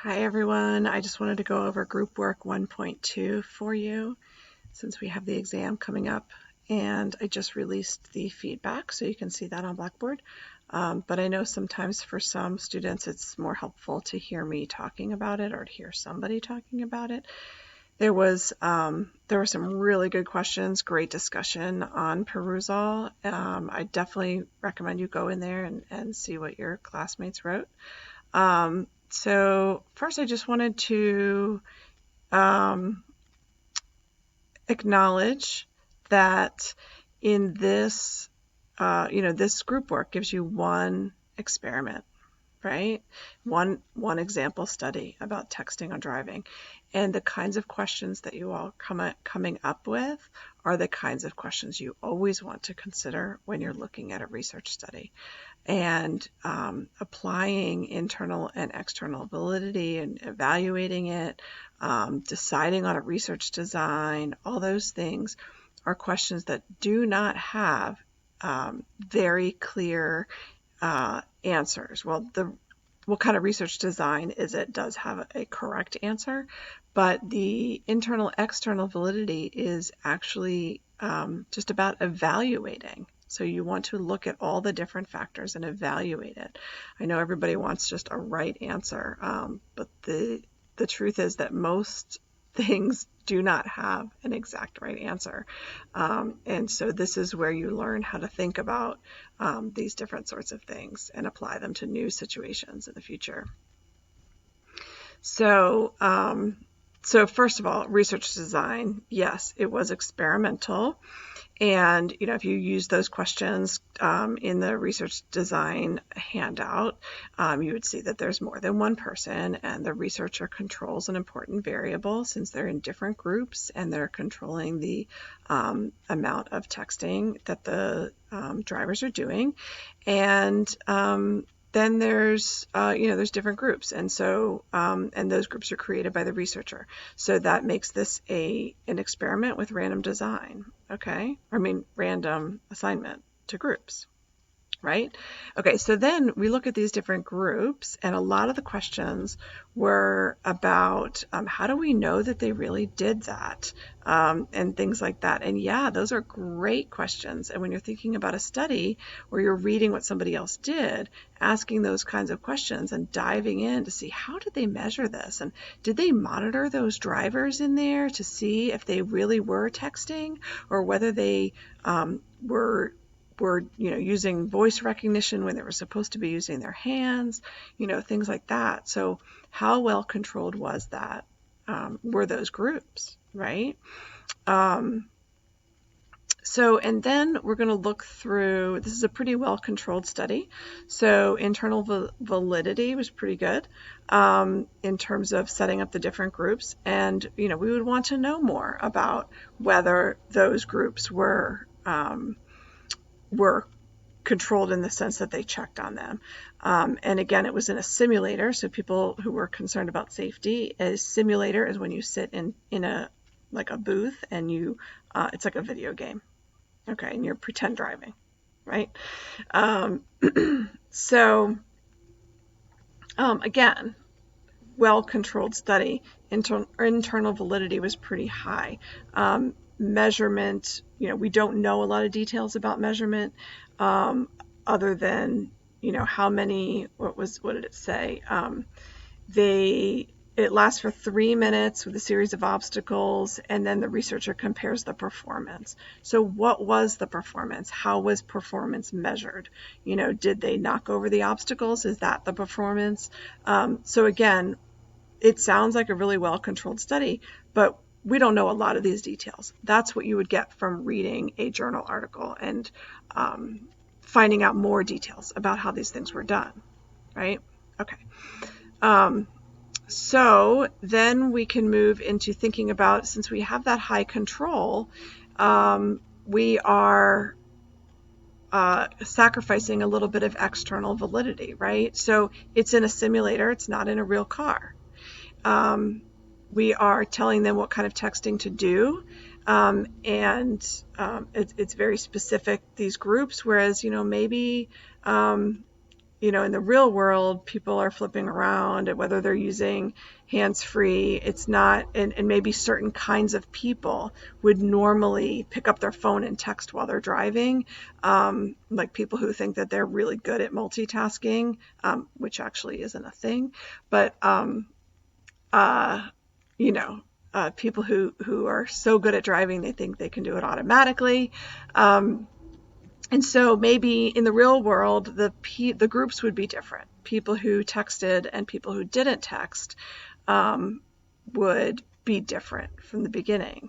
Hi everyone, I just wanted to go over Groupwork 1.2 for you since we have the exam coming up, and I just released the feedback so you can see that on Blackboard. But I know sometimes for some students it's more helpful to hear me talking about it or to hear somebody talking about it. There were some really good questions, great discussion on perusal. I definitely recommend you go in there and see what your classmates wrote. So first I just wanted to acknowledge that in this, this group work gives you one experiment, right? One example study about texting on driving. And the kinds of questions that you all coming up with are the kinds of questions you always want to consider when you're looking at a research study. And applying internal and external validity and evaluating it, deciding on a research design, all those things are questions that do not have very clear answers. Well, what kind of research design is it does have a correct answer, but the internal external validity is actually just about evaluating. So you want to look at all the different factors and evaluate it. I know everybody wants just a right answer, but the truth is that most things do not have an exact right answer. And so this is where you learn how to think about these different sorts of things and apply them to new situations in the future. So, first of all, research design, yes, it was experimental. And, if you use those questions in the research design handout, you would see that there's more than one person, and the researcher controls an important variable since they're in different groups and they're controlling the amount of texting that the drivers are doing. And then there's different groups, and so and those groups are created by the researcher. So that makes this an experiment with random design, okay? Random assignment to groups, right? Okay, so then we look at these different groups, and a lot of the questions were about how do we know that they really did that, and things like that. And yeah, those are great questions. And when you're thinking about a study where you're reading what somebody else did, asking those kinds of questions and diving in to see how did they measure this, and did they monitor those drivers in there to see if they really were texting or whether they were using voice recognition when they were supposed to be using their hands, things like that. So how well controlled was that? Were those groups, right? And then we're going to look through, this is a pretty well controlled study. So internal validity was pretty good in terms of setting up the different groups. And, we would want to know more about whether those groups were controlled in the sense that they checked on them. And again, it was in a simulator, so people who were concerned about safety, a simulator is when you sit in a booth and it's like a video game, okay, and you're pretend driving, right? Again, well-controlled study. Internal validity was pretty high. Measurement, we don't know a lot of details about measurement other than, how many, what did it say? It lasts for 3 minutes with a series of obstacles, and then the researcher compares the performance. So what was the performance? How was performance measured? Did they knock over the obstacles? Is that the performance? So again, it sounds like a really well-controlled study, but we don't know a lot of these details. That's what you would get from reading a journal article and finding out more details about how these things were done, right? Okay. So then we can move into thinking about, since we have that high control, we are sacrificing a little bit of external validity, right? So it's in a simulator, it's not in a real car. We are telling them what kind of texting to do, and it's very specific, these groups, whereas, maybe in the real world, people are flipping around, and whether they're using hands-free, it's not, and maybe certain kinds of people would normally pick up their phone and text while they're driving, like people who think that they're really good at multitasking, which actually isn't a thing, but uh, you know, people who are so good at driving they think they can do it automatically. And so maybe in the real world, the groups would be different. People who texted and people who didn't text would be different from the beginning.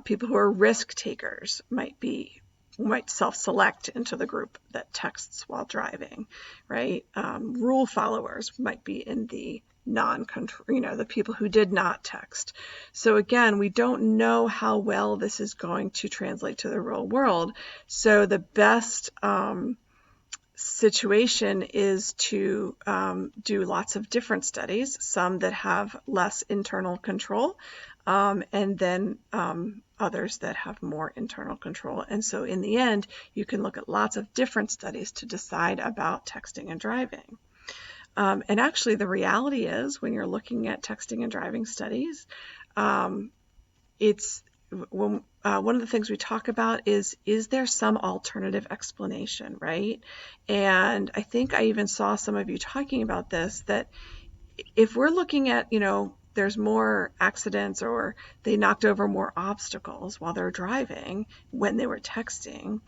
People who are risk takers might self-select into the group that texts while driving, right? Rule followers might be in the non-control, the people who did not text. So again, we don't know how well this is going to translate to the real world. So the best situation is to do lots of different studies, some that have less internal control, and then others that have more internal control. And so in the end, you can look at lots of different studies to decide about texting and driving. And actually, the reality is, when you're looking at texting and driving studies, it's one of the things we talk about is there some alternative explanation, right? And I think I even saw some of you talking about this, that if we're looking at, there's more accidents or they knocked over more obstacles while they're driving when they were texting,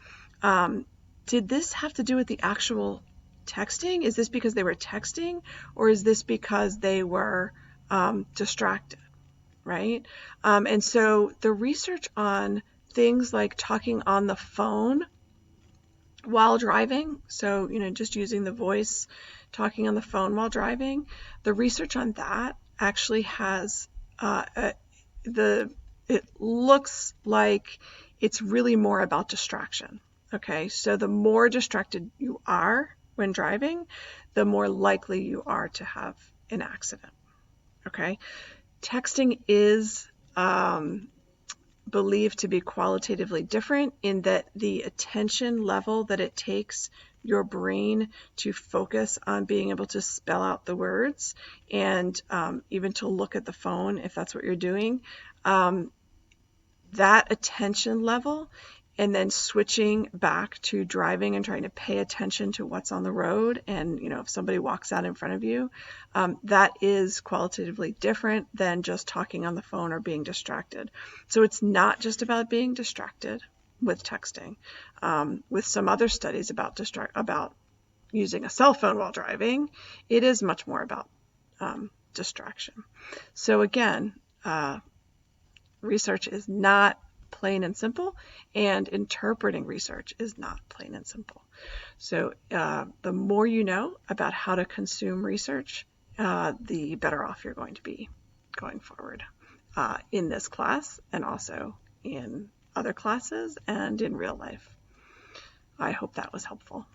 did this have to do with the actual texting? Is this because they were texting, or is this because they were distracted, right? And so the research on things like talking on the phone while driving, so just using the voice, talking on the phone while driving, the research on that actually has it looks like it's really more about distraction. Okay, so the more distracted you are when driving, the more likely you are to have an accident. Okay, texting is believed to be qualitatively different in that the attention level that it takes your brain to focus on being able to spell out the words and even to look at the phone, if that's what you're doing, that attention level, and then switching back to driving and trying to pay attention to what's on the road, and if somebody walks out in front of you, that is qualitatively different than just talking on the phone or being distracted. So it's not just about being distracted with texting. With some other studies about using a cell phone while driving, it is much more about distraction. So again, research is not plain and simple, and interpreting research is not plain and simple. So the more you know about how to consume research, the better off you're going to be going forward in this class and also in other classes and in real life. I hope that was helpful.